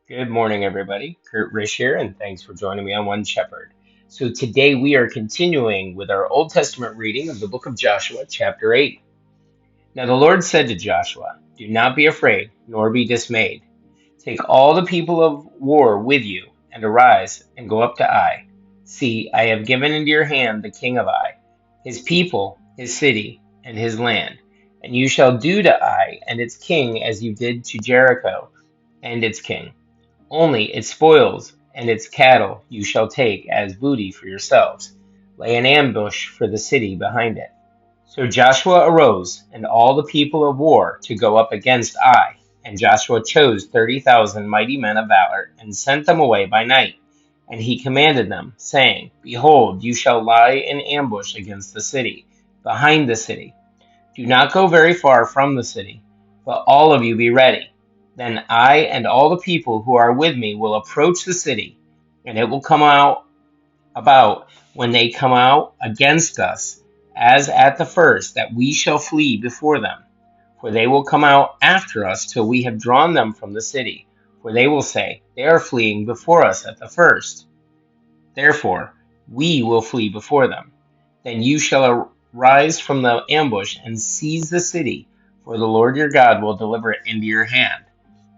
Good morning, everybody. Kurt Rish here, and thanks for joining me on One Shepherd. So, today we are continuing with our Old Testament reading of the book of Joshua, chapter 8. Now, the Lord said to Joshua, "Do not be afraid, nor be dismayed. Take all the people of war with you, and arise and go up to Ai. See, I have given into your hand the king of Ai, his people, his city, and his land. And you shall do to Ai and its king as you did to Jericho and its king. Only its spoils and its cattle you shall take as booty for yourselves. Lay an ambush for the city behind it." So Joshua arose, and all the people of war, to go up against Ai. And Joshua chose 30,000 mighty men of valor, and sent them away by night. And he commanded them, saying, "Behold, you shall lie in ambush against the city, behind the city. Do not go very far from the city, but all of you be ready. Then I and all the people who are with me will approach the city, and it will come out about when they come out against us, as at the first, that we shall flee before them. For they will come out after us till we have drawn them from the city. For they will say, They are fleeing before us at the first. Therefore, we will flee before them. Then you shall arise from the ambush and seize the city, for the Lord your God will deliver it into your hand.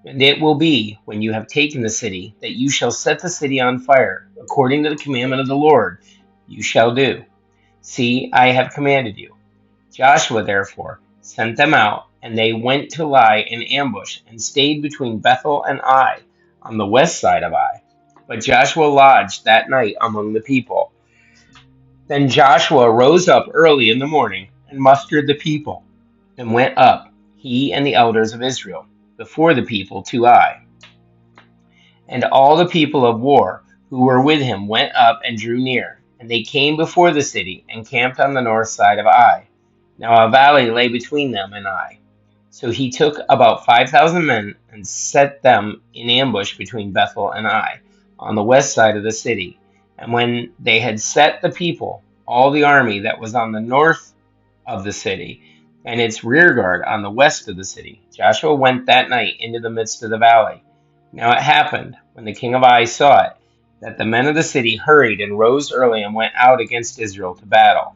And it will be, when you have taken the city, that you shall set the city on fire, according to the commandment of the Lord, you shall do. See, I have commanded you. Joshua, therefore, sent them out, and they went to lie in ambush, and stayed between Bethel and Ai, on the west side of Ai. But Joshua lodged that night among the people. Then Joshua rose up early in the morning, and mustered the people, and went up, he and the elders of Israel, before the people to Ai. And all the people of war who were with him went up and drew near, and they came before the city, and camped on the north side of Ai. Now a valley lay between them and Ai. So he took about 5,000 men, and set them in ambush between Bethel and Ai, on the west side of the city. And when they had set the people, all the army that was on the north of the city, and its rear guard on the west of the city, Joshua went that night into the midst of the valley. Now it happened, when the king of Ai saw it, that the men of the city hurried and rose early and went out against Israel to battle,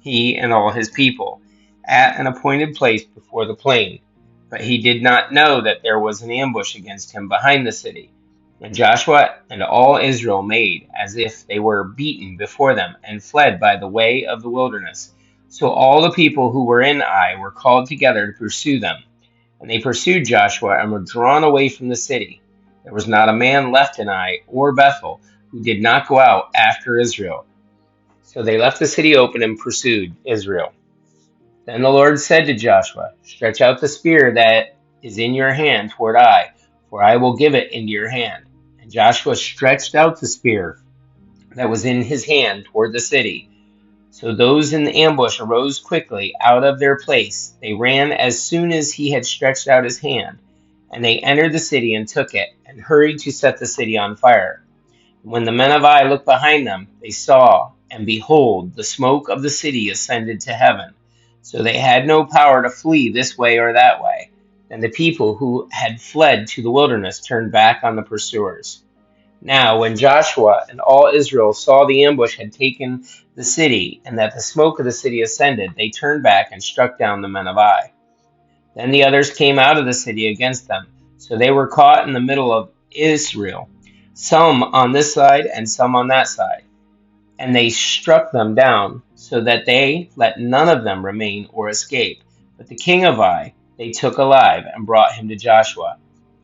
he and all his people, at an appointed place before the plain. But he did not know that there was an ambush against him behind the city. And Joshua and all Israel made as if they were beaten before them, and fled by the way of the wilderness. So all the people who were in Ai were called together to pursue them. And they pursued Joshua, and were drawn away from the city. There was not a man left in Ai or Bethel who did not go out after Israel. So they left the city open and pursued Israel. Then the Lord said to Joshua, "Stretch out the spear that is in your hand toward Ai, for I will give it into your hand." And Joshua stretched out the spear that was in his hand toward the city. So those in the ambush arose quickly out of their place. They ran as soon as he had stretched out his hand. And they entered the city and took it, and hurried to set the city on fire. When the men of Ai looked behind them, they saw, and behold, the smoke of the city ascended to heaven. So they had no power to flee this way or that way. Then the people who had fled to the wilderness turned back on the pursuers. Now, when Joshua and all Israel saw the ambush had taken the city, and that the smoke of the city ascended, they turned back and struck down the men of Ai. Then the others came out of the city against them. So they were caught in the middle of Israel, some on this side and some on that side. And they struck them down, so that they let none of them remain or escape. But the king of Ai they took alive, and brought him to Joshua.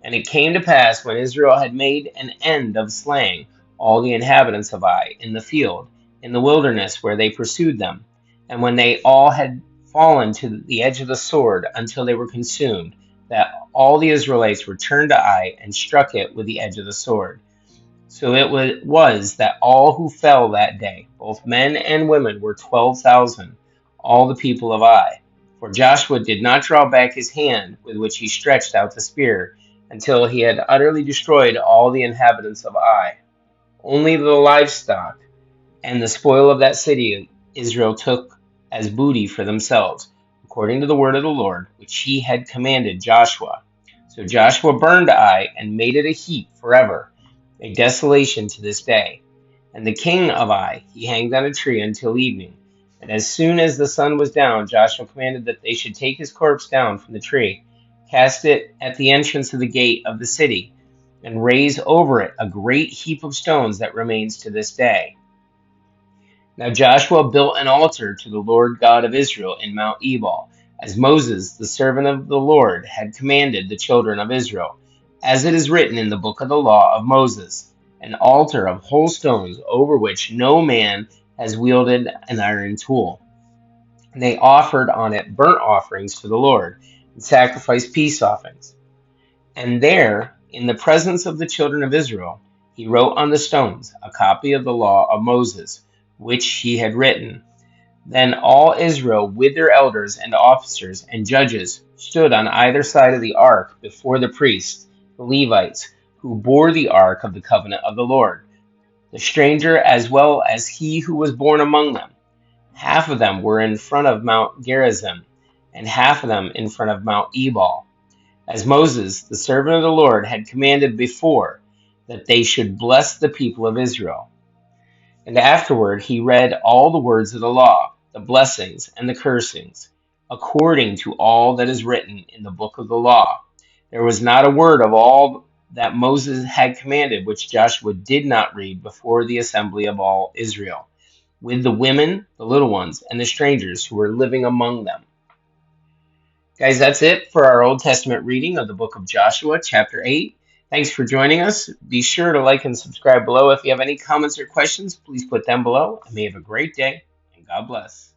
And it came to pass, when Israel had made an end of slaying all the inhabitants of Ai in the field, in the wilderness where they pursued them, and when they all had fallen to the edge of the sword until they were consumed, that all the Israelites returned to Ai, and struck it with the edge of the sword. So it was that all who fell that day, both men and women, were 12,000, all the people of Ai. For Joshua did not draw back his hand with which he stretched out the spear, until he had utterly destroyed all the inhabitants of Ai. Only the livestock and the spoil of that city Israel took as booty for themselves, according to the word of the Lord, which he had commanded Joshua. So Joshua burned Ai and made it a heap forever, a desolation to this day. And the king of Ai he hanged on a tree until evening. And as soon as the sun was down, Joshua commanded that they should take his corpse down from the tree, cast it at the entrance of the gate of the city, and raise over it a great heap of stones that remains to this day. Now Joshua built an altar to the Lord God of Israel in Mount Ebal, as Moses, the servant of the Lord, had commanded the children of Israel, as it is written in the book of the law of Moses, an altar of whole stones over which no man has wielded an iron tool. And they offered on it burnt offerings to the Lord, and sacrificed peace offerings. And there, in the presence of the children of Israel, he wrote on the stones a copy of the law of Moses, which he had written. Then all Israel, with their elders and officers and judges, stood on either side of the ark before the priests, the Levites, who bore the ark of the covenant of the Lord, the stranger as well as he who was born among them. Half of them were in front of Mount Gerizim, and half of them in front of Mount Ebal, as Moses, the servant of the Lord, had commanded before, that they should bless the people of Israel. And afterward he read all the words of the law, the blessings and the cursings, according to all that is written in the book of the law. There was not a word of all that Moses had commanded which Joshua did not read before the assembly of all Israel, with the women, the little ones, and the strangers who were living among them. Guys, that's it for our Old Testament reading of the book of Joshua, chapter 8. Thanks for joining us. Be sure to like and subscribe below. If you have any comments or questions, please put them below. And may you have a great day, and God bless.